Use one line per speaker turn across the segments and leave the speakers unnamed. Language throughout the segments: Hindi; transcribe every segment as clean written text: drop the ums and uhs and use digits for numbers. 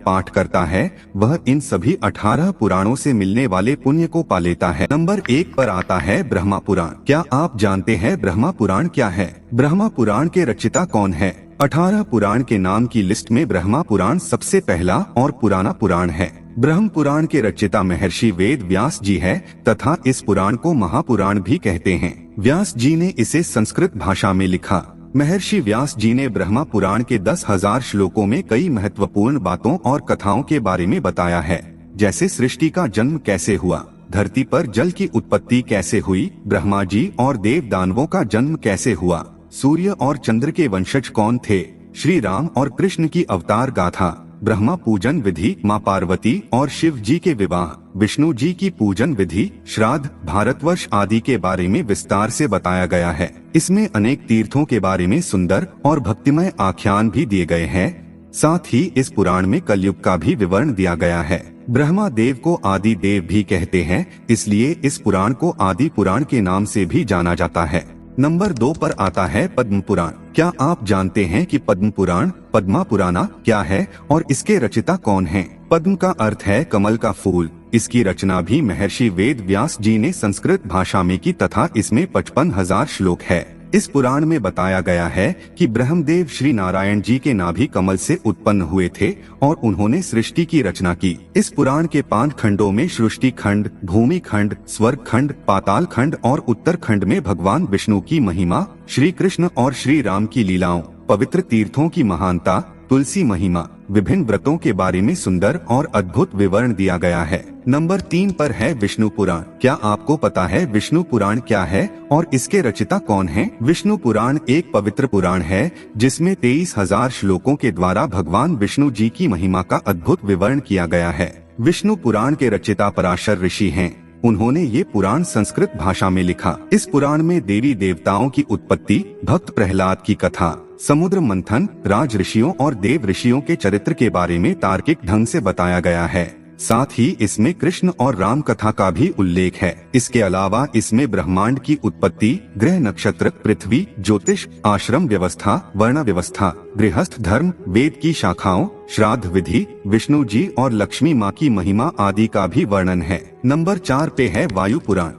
पाठ करता है वह इन सभी 18 पुराणों से मिलने वाले पुण्य को पा लेता है। नंबर 1 पर आता है ब्रह्मा पुराण। क्या आप जानते हैं ब्रह्मा पुराण क्या है? ब्रह्मा पुराण के रचयिता कौन है? 18 पुराण के नाम की लिस्ट में ब्रह्मा पुराण सबसे पहला और पुराना पुराण है। ब्रह्म पुराण के रचयिता महर्षि वेद व्यास जी है तथा इस पुराण को महापुराण भी कहते हैं। व्यास जी ने इसे संस्कृत भाषा में लिखा। महर्षि व्यास जी ने ब्रह्मा पुराण के 10,000 श्लोकों में कई महत्वपूर्ण बातों और कथाओं के बारे में बताया है, जैसे सृष्टि का जन्म कैसे हुआ, धरती पर जल की उत्पत्ति कैसे हुई, ब्रह्मा जी और देव दानवों का जन्म कैसे हुआ, सूर्य और चंद्र के वंशज कौन थे, श्री राम और कृष्ण की अवतार गाथा, ब्रह्मा पूजन विधि, माँ पार्वती और शिव जी के विवाह, विष्णु जी की पूजन विधि, श्राद्ध, भारतवर्ष आदि के बारे में विस्तार से बताया गया है। इसमें अनेक तीर्थों के बारे में सुंदर और भक्तिमय आख्यान भी दिए गए हैं। साथ ही इस पुराण में कलयुग का भी विवरण दिया गया है। ब्रह्मा देव को आदि देव भी कहते हैं, इसलिए इस पुराण को आदि पुराण के नाम से भी जाना जाता है। नंबर 2 पर आता है पद्म पुराण। क्या आप जानते हैं कि पद्म पुराण, पद्मा पुराना क्या है और इसके रचयिता कौन हैं? पद्म का अर्थ है कमल का फूल। इसकी रचना भी महर्षि वेद व्यास जी ने संस्कृत भाषा में की तथा इसमें 55,000 श्लोक है। इस पुराण में बताया गया है कि ब्रह्मदेव श्री नारायण जी के नाभि कमल से उत्पन्न हुए थे और उन्होंने सृष्टि की रचना की। इस पुराण के 5 खंडों में सृष्टि खंड, भूमि खंड, स्वर्ग खंड, पाताल खंड और उत्तर खंड में भगवान विष्णु की महिमा, श्री कृष्ण और श्री राम की लीलाओं, पवित्र तीर्थों की महानता, तुलसी महिमा, विभिन्न व्रतों के बारे में सुंदर और अद्भुत विवरण दिया गया है। नंबर 3 पर है विष्णु पुराण। क्या आपको पता है विष्णु पुराण क्या है और इसके रचयिता कौन हैं? विष्णु पुराण एक पवित्र पुराण है जिसमें 23,000 श्लोकों के द्वारा भगवान विष्णु जी की महिमा का अद्भुत विवरण किया गया है। विष्णु पुराण के रचयिता पराशर ऋषि हैं। उन्होंने ये पुराण संस्कृत भाषा में लिखा। इस पुराण में देवी देवताओं की उत्पत्ति, भक्त प्रहलाद की कथा, समुद्र मंथन, राज ऋषियों और देव ऋषियों के चरित्र के बारे में तार्किक ढंग से बताया गया है। साथ ही इसमें कृष्ण और राम कथा का भी उल्लेख है। इसके अलावा इसमें ब्रह्मांड की उत्पत्ति, ग्रह नक्षत्र, पृथ्वी, ज्योतिष, आश्रम व्यवस्था, वर्ण व्यवस्था, गृहस्थ धर्म, वेद की शाखाओं, श्राद्ध विधि, विष्णु जी और लक्ष्मी माँ की महिमा आदि का भी वर्णन है। नंबर 4 पे है वायु पुराण।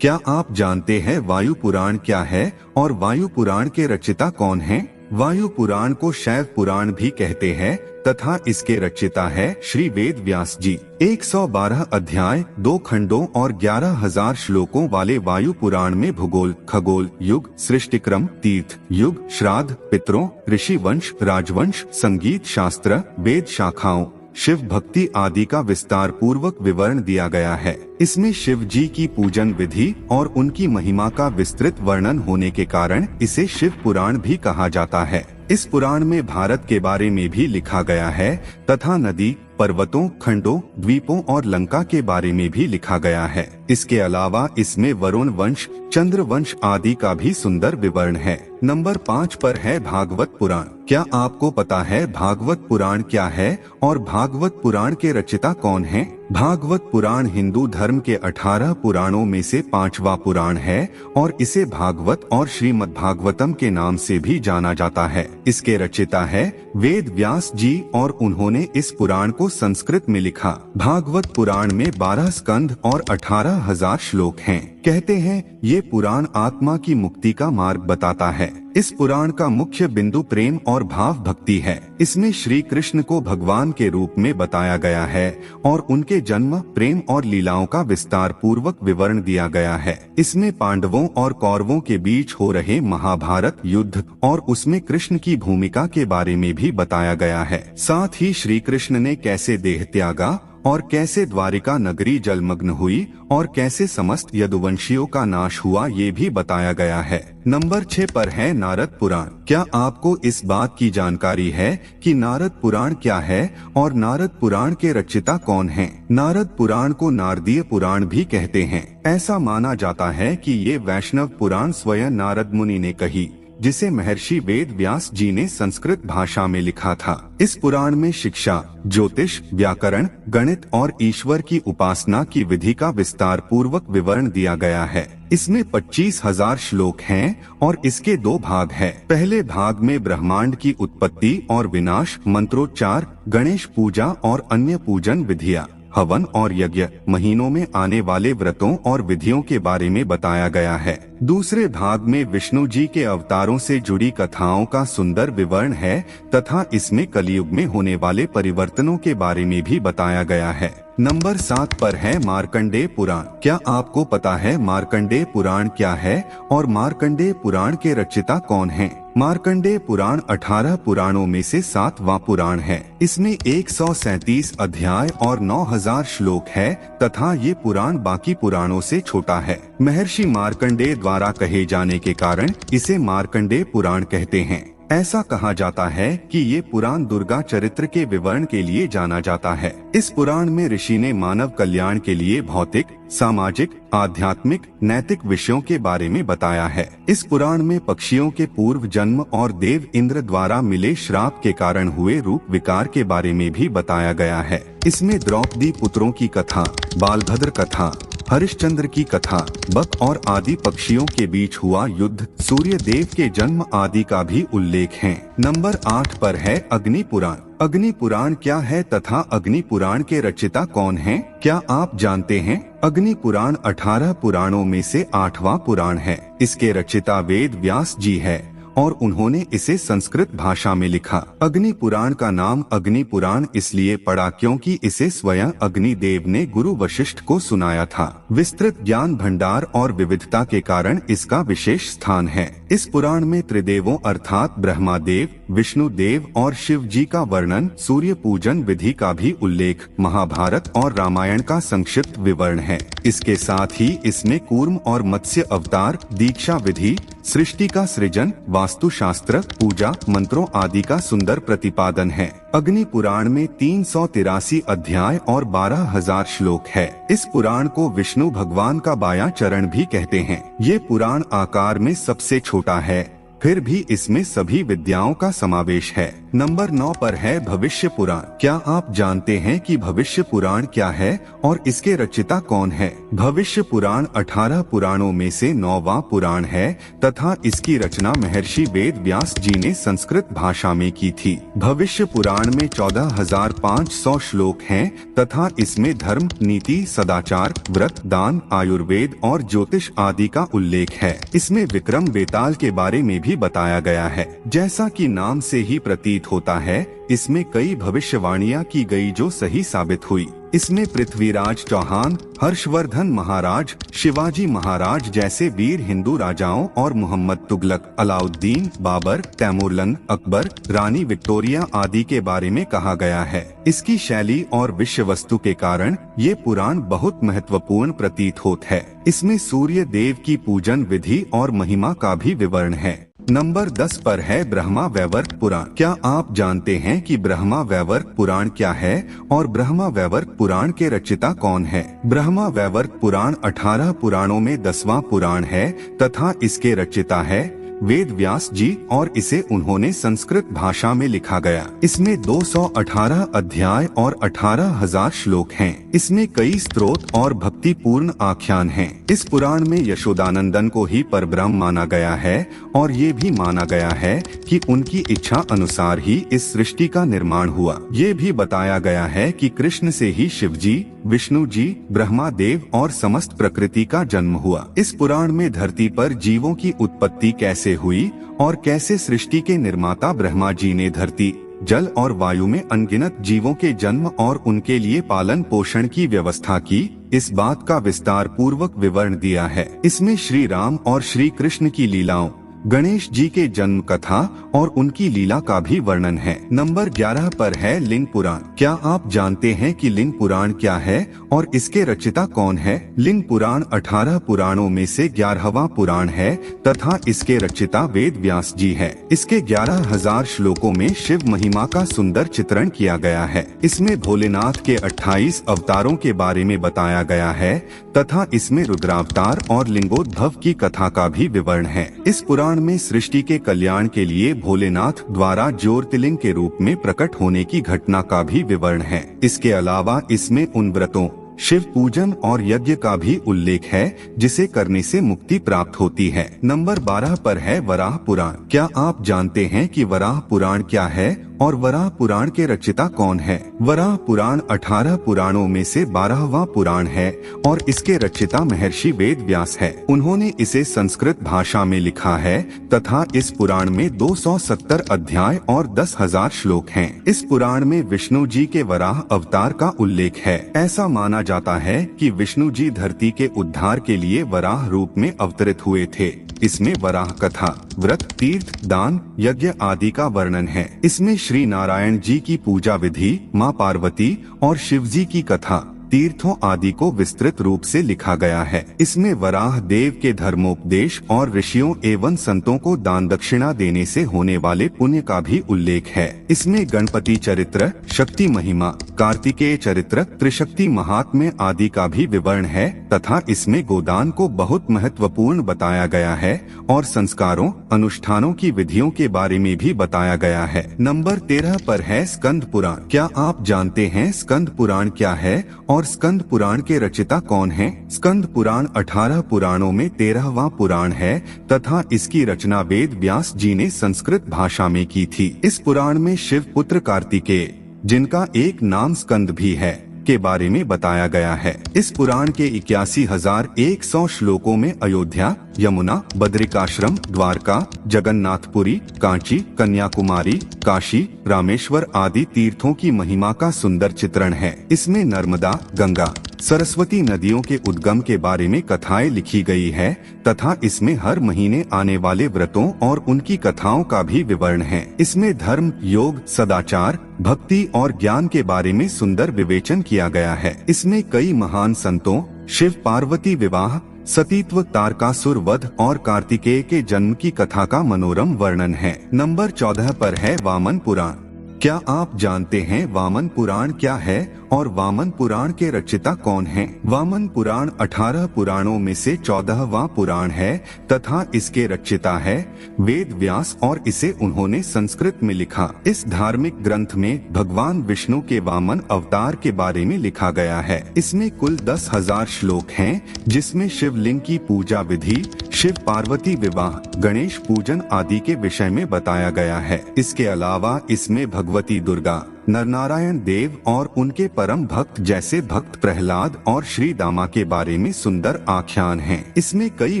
क्या आप जानते हैं वायु पुराण क्या है और वायु पुराण के रचयिता कौन हैं? वायु पुराण को शैव पुराण भी कहते हैं तथा इसके रचयिता है श्री वेद व्यास जी। 112 अध्याय, 2 खंडों और 11,000 श्लोकों वाले वायु पुराण में भूगोल, खगोल, युग, सृष्टिक्रम, तीर्थ, युग, श्राद्ध, पितरों, ऋषि वंश, राजवंश, संगीत शास्त्र, वेद शाखाओं, शिव भक्ति आदि का विस्तार पूर्वक विवरण दिया गया है। इसमें शिव जी की पूजन विधि और उनकी महिमा का विस्तृत वर्णन होने के कारण इसे शिव पुराण भी कहा जाता है। इस पुराण में भारत के बारे में भी लिखा गया है तथा नदी, पर्वतों, खंडों, द्वीपों और लंका के बारे में भी लिखा गया है। इसके अलावा इसमें वरुण वंश, चंद्र वंश आदि का भी सुंदर विवरण है। नंबर 5 पर है भागवत पुराण। क्या आपको पता है भागवत पुराण क्या है और भागवत पुराण के रचयिता कौन हैं? भागवत पुराण हिंदू धर्म के 18 पुराणों में से 5वां पुराण है और इसे भागवत और श्रीमद् भागवतम के नाम से भी जाना जाता है। इसके रचयिता है वेद व्यास जी और उन्होंने इस पुराण को संस्कृत में लिखा। भागवत पुराण में 12 स्कंध और 18,000 श्लोक हैं। कहते हैं ये पुराण आत्मा की मुक्ति का मार्ग बताता है। इस पुराण का मुख्य बिंदु प्रेम और भाव भक्ति है। इसमें श्री कृष्ण को भगवान के रूप में बताया गया है और उनके जन्म, प्रेम और लीलाओं का विस्तार पूर्वक विवरण दिया गया है। इसमें पांडवों और कौरवों के बीच हो रहे महाभारत युद्ध और उसमें कृष्ण की भूमिका के बारे में भी बताया गया है। साथ ही श्री कृष्ण ने कैसे देह त्यागा और कैसे द्वारिका नगरी जलमग्न हुई और कैसे समस्त यदुवंशियों का नाश हुआ ये भी बताया गया है। नंबर 6 पर है नारद पुराण। क्या आपको इस बात की जानकारी है कि नारद पुराण क्या है और नारद पुराण के रचयिता कौन हैं? नारद पुराण को नारदीय पुराण भी कहते हैं। ऐसा माना जाता है कि ये वैष्णव पुराण स्वयं नारद मुनि ने कही। जिसे महर्षि वेद व्यास जी ने संस्कृत भाषा में लिखा था। इस पुराण में शिक्षा, ज्योतिष, व्याकरण, गणित और ईश्वर की उपासना की विधि का विस्तार पूर्वक विवरण दिया गया है। इसमें 25,000 श्लोक हैं और इसके 2 भाग हैं। पहले भाग में ब्रह्मांड की उत्पत्ति और विनाश, मंत्रोच्चार, गणेश पूजा और अन्य पूजन विधियां, हवन और यज्ञ, महीनों में आने वाले व्रतों और विधियों के बारे में बताया गया है। दूसरे भाग में विष्णु जी के अवतारों से जुड़ी कथाओं का सुंदर विवरण है तथा इसमें कलयुग में होने वाले परिवर्तनों के बारे में भी बताया गया है। नंबर 7 पर है मार्कंडेय पुराण। क्या आपको पता है मार्कंडेय पुराण क्या है और मार्कंडेय पुराण के रचयिता कौन हैं? मार्कंडेय पुराण 18 पुराणों में से 7वां पुराण है। इसमें 137 अध्याय और 9000 श्लोक है तथा ये पुराण बाकी पुराणों से छोटा है। महर्षि मार्कंडेय द्वारा कहे जाने के कारण इसे मार्कंडेय पुराण कहते हैं। ऐसा कहा जाता है कि ये पुराण दुर्गा चरित्र के विवरण के लिए जाना जाता है। इस पुराण में ऋषि ने मानव कल्याण के लिए भौतिक, सामाजिक, आध्यात्मिक, नैतिक विषयों के बारे में बताया है। इस पुराण में पक्षियों के पूर्व जन्म और देव इंद्र द्वारा मिले श्राप के कारण हुए रूप विकार के बारे में भी बताया गया है। इसमें द्रौपदी पुत्रों की कथा, बालभद्र कथा, हरिश्चंद्र की कथा, बक और आदि पक्षियों के बीच हुआ युद्ध, सूर्य देव के जन्म आदि का भी उल्लेख है। नंबर 8 पर है अग्नि पुराण। अग्नि पुराण क्या है तथा अग्नि पुराण के रचयिता कौन हैं? क्या आप जानते हैं? अग्नि पुराण 18 पुराणों में से 8वां पुराण है। इसके रचयिता वेद व्यास जी है और उन्होंने इसे संस्कृत भाषा में लिखा। अग्नि पुराण का नाम अग्नि पुराण इसलिए पड़ा क्योंकि इसे स्वयं अग्नि देव ने गुरु वशिष्ठ को सुनाया था। विस्तृत ज्ञान भंडार और विविधता के कारण इसका विशेष स्थान है। इस पुराण में त्रिदेवों अर्थात ब्रह्मा देव, विष्णु देव और शिव जी का वर्णन, सूर्य पूजन विधि का भी उल्लेख, महाभारत और रामायण का संक्षिप्त विवरण है। इसके साथ ही इसमें कूर्म और मत्स्य अवतार, दीक्षा विधि, सृष्टि का सृजन, वास्तुशास्त्र, पूजा, मंत्रों आदि का सुंदर प्रतिपादन है। अग्नि पुराण में 383 अध्याय और 12,000 श्लोक है। इस पुराण को विष्णु भगवान का बायां चरण भी कहते हैं। ये पुराण आकार में सबसे छोटा है, फिर भी इसमें सभी विद्याओं का समावेश है। नंबर 9 पर है भविष्य पुराण। क्या आप जानते हैं कि भविष्य पुराण क्या है और इसके रचयिता कौन है? भविष्य पुराण 18 पुराणों में से 9वां पुराण है तथा इसकी रचना महर्षि वेद व्यास जी ने संस्कृत भाषा में की थी। भविष्य पुराण में 14,500 श्लोक हैं तथा इसमें धर्म, नीति, सदाचार, व्रत, दान, आयुर्वेद और ज्योतिष आदि का उल्लेख है। इसमें विक्रम बेताल के बारे में भी बताया गया है। जैसा कि नाम से ही प्रतीत होता है, इसमें कई भविष्यवाणियां की गई जो सही साबित हुई। इसमें पृथ्वीराज चौहान, हर्षवर्धन महाराज, शिवाजी महाराज जैसे वीर हिंदू राजाओं और मोहम्मद तुगलक, अलाउद्दीन, बाबर, तैमूरलंग, अकबर, रानी विक्टोरिया आदि के बारे में कहा गया है। इसकी शैली और विषय वस्तु के कारण ये पुराण बहुत महत्वपूर्ण प्रतीत होता है। इसमें सूर्य देव की पूजन विधि और महिमा का भी विवरण है। नंबर 10 पर है ब्रह्मा वैवर्त पुराण। क्या आप जानते हैं कि ब्रह्मा वैवर्त पुराण क्या है और ब्रह्मा वैवर्त पुराण के रचयिता कौन है? ब्रह्मा वैवर्त पुराण 18 पुराणों में 10वां पुराण है तथा इसके रचयिता है वेद व्यास जी और इसे उन्होंने संस्कृत भाषा में लिखा गया। इसमें 218 अध्याय और 18,000 श्लोक हैं। इसमें कई स्तोत्र और भक्तिपूर्ण आख्यान हैं। इस पुराण में यशोदानंदन को ही परब्रह्म माना गया है और ये भी माना गया है कि उनकी इच्छा अनुसार ही इस सृष्टि का निर्माण हुआ। ये भी बताया गया है कि कृष्ण से ही शिव जी, विष्णु जी, ब्रह्मा देव और समस्त प्रकृति का जन्म हुआ। इस पुराण में धरती पर जीवों की उत्पत्ति कैसे हुई और कैसे सृष्टि के निर्माता ब्रह्मा जी ने धरती, जल और वायु में अनगिनत जीवों के जन्म और उनके लिए पालन पोषण की व्यवस्था की, इस बात का विस्तार पूर्वक विवरण दिया है। इसमें श्री राम और श्री कृष्ण की लीलाओं, गणेश जी के जन्म कथा और उनकी लीला का भी वर्णन है। नंबर 11 पर है लिंग पुराण। क्या आप जानते हैं कि लिंग पुराण क्या है और इसके रचयिता कौन है? लिंग पुराण 18 पुराणों में से 11वां पुराण है तथा इसके रचयिता वेद व्यास जी है। इसके 11,000 श्लोकों में शिव महिमा का सुंदर चित्रण किया गया है। इसमें भोलेनाथ के 28 अवतारों के बारे में बताया गया है तथा इसमें रुद्रावतार और लिंगोद्भव की कथा का भी विवरण है। इस पुराण पुराण में सृष्टि के कल्याण के लिए भोलेनाथ द्वारा ज्योतिर्लिंग के रूप में प्रकट होने की घटना का भी विवरण है। इसके अलावा इसमें उन व्रतों, शिव पूजन और यज्ञ का भी उल्लेख है जिसे करने से मुक्ति प्राप्त होती है। नंबर 12 पर है वराह पुराण। क्या आप जानते हैं कि वराह पुराण क्या है और वराह पुराण के रचयिता कौन है? वराह पुराण 18 पुराणों में से 12वां पुराण है और इसके रचयिता महर्षि वेद व्यास है। उन्होंने इसे संस्कृत भाषा में लिखा है तथा इस पुराण में 270 अध्याय और 10,000 श्लोक हैं। इस पुराण में विष्णु जी के वराह अवतार का उल्लेख है। ऐसा माना जाता है कि विष्णु जी धरती के उद्धार के लिए वराह रूप में अवतरित हुए थे। इसमें वराह कथा, व्रत, तीर्थ, दान, यज्ञ आदि का वर्णन है। इसमें श्री नारायण जी की पूजा विधि, माँ पार्वती और शिव जी की कथा, तीर्थों आदि को विस्तृत रूप से लिखा गया है। इसमें वराह देव के धर्मोपदेश और ऋषियों एवं संतों को दान दक्षिणा देने से होने वाले पुण्य का भी उल्लेख है। इसमें गणपति चरित्र, शक्ति महिमा, कार्तिकेय चरित्र, त्रिशक्ति महात्म्य आदि का भी विवरण है तथा इसमें गोदान को बहुत महत्वपूर्ण बताया गया है और संस्कारों, अनुष्ठानों की विधियों के बारे में भी बताया गया है। नंबर 13 पर है स्कंद पुराण। क्या आप जानते हैं स्कंद पुराण क्या है और स्कंद पुराण के रचयिता कौन हैं? स्कंद पुराण 18 पुराणों में 13वां पुराण है तथा इसकी रचना वेद व्यास जी ने संस्कृत भाषा में की थी। इस पुराण में शिव पुत्र कार्तिकेय, जिनका एक नाम स्कंद भी है, के बारे में बताया गया है। इस पुराण के 81,100 श्लोकों में अयोध्या, यमुना, बद्रिकाश्रम, द्वारका, जगन्नाथपुरी, कांची, कन्याकुमारी, काशी, रामेश्वर आदि तीर्थों की महिमा का सुंदर चित्रण है। इसमें नर्मदा, गंगा, सरस्वती नदियों के उद्गम के बारे में कथाएं लिखी गई है तथा इसमें हर महीने आने वाले व्रतों और उनकी कथाओं का भी विवरण है। इसमें धर्म, योग, सदाचार, भक्ति और ज्ञान के बारे में सुंदर विवेचन किया गया है। इसमें कई महान संतों, शिव पार्वती विवाह, सतीत्व, तारकासुर वध और कार्तिकेय के जन्म की कथा का मनोरम वर्णन है। नंबर 14 पर है वामन पुराण। क्या आप जानते हैं वामन पुराण क्या है और वामन पुराण के रचयिता कौन हैं? वामन पुराण 18 पुराणों में से 14वां पुराण है तथा इसके रचयिता है वेद व्यास और इसे उन्होंने संस्कृत में लिखा। इस धार्मिक ग्रंथ में भगवान विष्णु के वामन अवतार के बारे में लिखा गया है। इसमें कुल 10,000 श्लोक हैं जिसमें शिवलिंग की पूजा विधि, शिव पार्वती विवाह, गणेश पूजन आदि के विषय में बताया गया है। इसके अलावा इसमें भगवती दुर्गा, नरनारायण देव और उनके परम भक्त जैसे भक्त प्रहलाद और श्री दामा के बारे में सुंदर आख्यान हैं। इसमें कई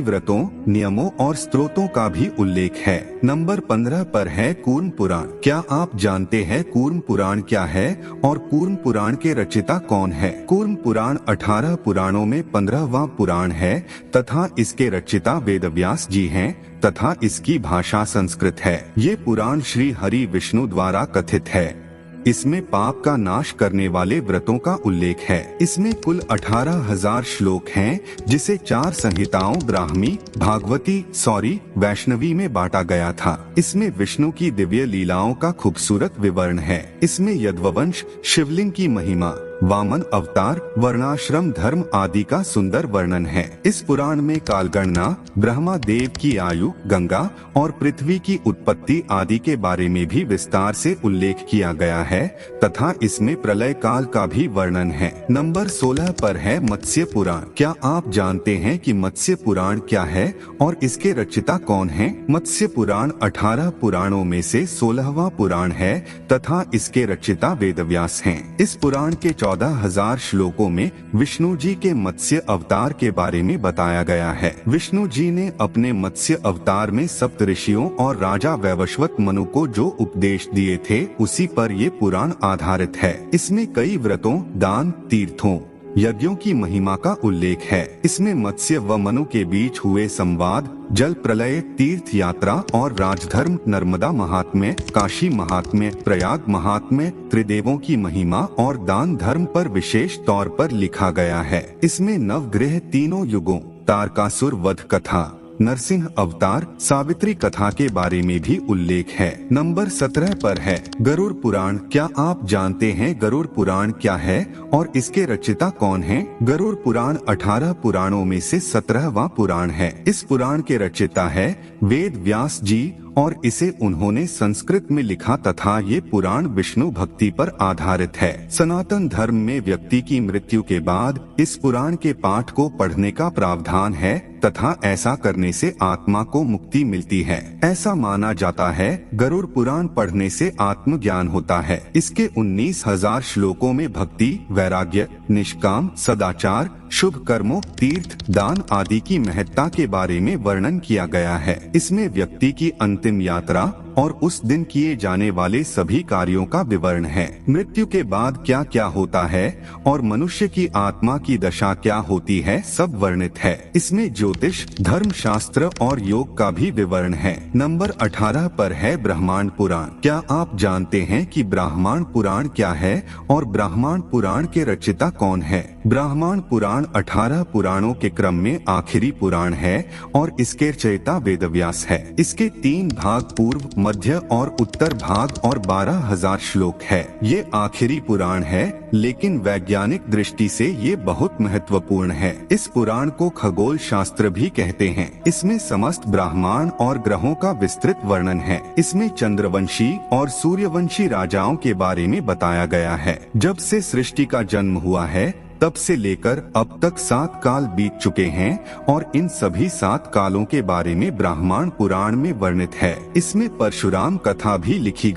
व्रतों, नियमों और स्तोत्रों का भी उल्लेख है। नंबर 15 पर है कूर्म पुराण। क्या आप जानते हैं कूर्म पुराण क्या है और कूर्म पुराण के रचयिता कौन है? कूर्म पुराण 18 पुराणों में 15वां पुराण है तथा इसके रचयिता वेद व्यास जी हैं तथा इसकी भाषा संस्कृत है। ये पुराण श्री हरि विष्णु द्वारा कथित है। इसमें पाप का नाश करने वाले व्रतों का उल्लेख है। इसमें कुल 18,000 श्लोक हैं जिसे 4 संहिताओं ब्राह्मी, भागवती, सौरी, वैष्णवी में बांटा गया था। इसमें विष्णु की दिव्य लीलाओं का खूबसूरत विवरण है। इसमें यदुवंश, शिवलिंग की महिमा, वामन अवतार, वर्णाश्रम धर्म आदि का सुंदर वर्णन है। इस पुराण में कालगणना, ब्रह्मा देव की आयु, गंगा और पृथ्वी की उत्पत्ति आदि के बारे में भी विस्तार से उल्लेख किया गया है तथा इसमें प्रलय काल का भी वर्णन है। नंबर 16 पर है मत्स्य पुराण। क्या आप जानते हैं कि मत्स्य पुराण क्या है और इसके रचयिता कौन हैं? मत्स्य पुराण 18 पुराणों में से 16वां पुराण है तथा इसके रचयिता वेद व्यास हैं। इस पुराण के 14,000 श्लोकों में विष्णु जी के मत्स्य अवतार के बारे में बताया गया है। विष्णु जी ने अपने मत्स्य अवतार में सप्त ऋषियों और राजा वैवस्वत मनु को जो उपदेश दिए थे उसी पर ये पुराण आधारित है। इसमें कई व्रतों, दान, तीर्थों, यज्ञों की महिमा का उल्लेख है। इसमें मत्स्य व मनु के बीच हुए संवाद, जल प्रलय, तीर्थ यात्रा और राजधर्म, नर्मदा महात्म्य, काशी महात्म्य, प्रयाग महात्म्य, त्रिदेवों की महिमा और दान धर्म पर विशेष तौर पर लिखा गया है। इसमें नवग्रह, तीनों युगों, तारकासुर वध कथा, नरसिंह अवतार, सावित्री कथा के बारे में भी उल्लेख है। नंबर 17 पर है गरुड़ पुराण। क्या आप जानते हैं गरुड़ पुराण क्या है और इसके रचयिता कौन हैं? गरुड़ पुराण 18 पुराणों में से 17वां पुराण है। इस पुराण के रचयिता है वेद व्यास जी और इसे उन्होंने संस्कृत में लिखा तथा ये पुराण विष्णु भक्ति पर आधारित है। सनातन धर्म में व्यक्ति की मृत्यु के बाद इस पुराण के पाठ को पढ़ने का प्रावधान है तथा ऐसा करने से आत्मा को मुक्ति मिलती है। ऐसा माना जाता है गरुड़ पुराण पढ़ने से आत्मज्ञान होता है। इसके 19,000 श्लोकों में भक्ति, वैराग्य, निष्काम, सदाचार, शुभ कर्मों, तीर्थ, दान आदि की महत्ता के बारे में वर्णन किया गया है। इसमें व्यक्ति की अंतिम यात्रा और उस दिन किए जाने वाले सभी कार्यों का विवरण है। मृत्यु के बाद क्या क्या होता है और मनुष्य की आत्मा की दशा क्या होती है, सब वर्णित है। इसमें ज्योतिष, धर्म शास्त्र और योग का भी विवरण है। नंबर 18 पर है ब्रह्मांड पुराण। क्या आप जानते हैं कि ब्रह्मांड पुराण क्या है और ब्रह्मांड पुराण के रचयिता कौन है? ब्रह्मांड पुराण 18 पुराणों के क्रम में आखिरी पुराण है और इसके रचयिता वेदव्यास है। इसके 3 भाग, पूर्व, मध्य और उत्तर भाग और 12,000 श्लोक है। ये आखिरी पुराण है लेकिन वैज्ञानिक दृष्टि से ये बहुत महत्वपूर्ण है। इस पुराण को खगोल शास्त्र भी कहते हैं। इसमें समस्त ब्रह्मांड और ग्रहों का विस्तृत वर्णन है। इसमें चंद्रवंशी और सूर्यवंशी राजाओं के बारे में बताया गया है। जब से सृष्टि का जन्म हुआ है तब से लेकर अब तक 7 काल बीत चुके हैं और इन सभी 7 कालों के बारे में ब्रह्मांड पुराण में वर्णित है। इसमें परशुराम कथा भी लिखी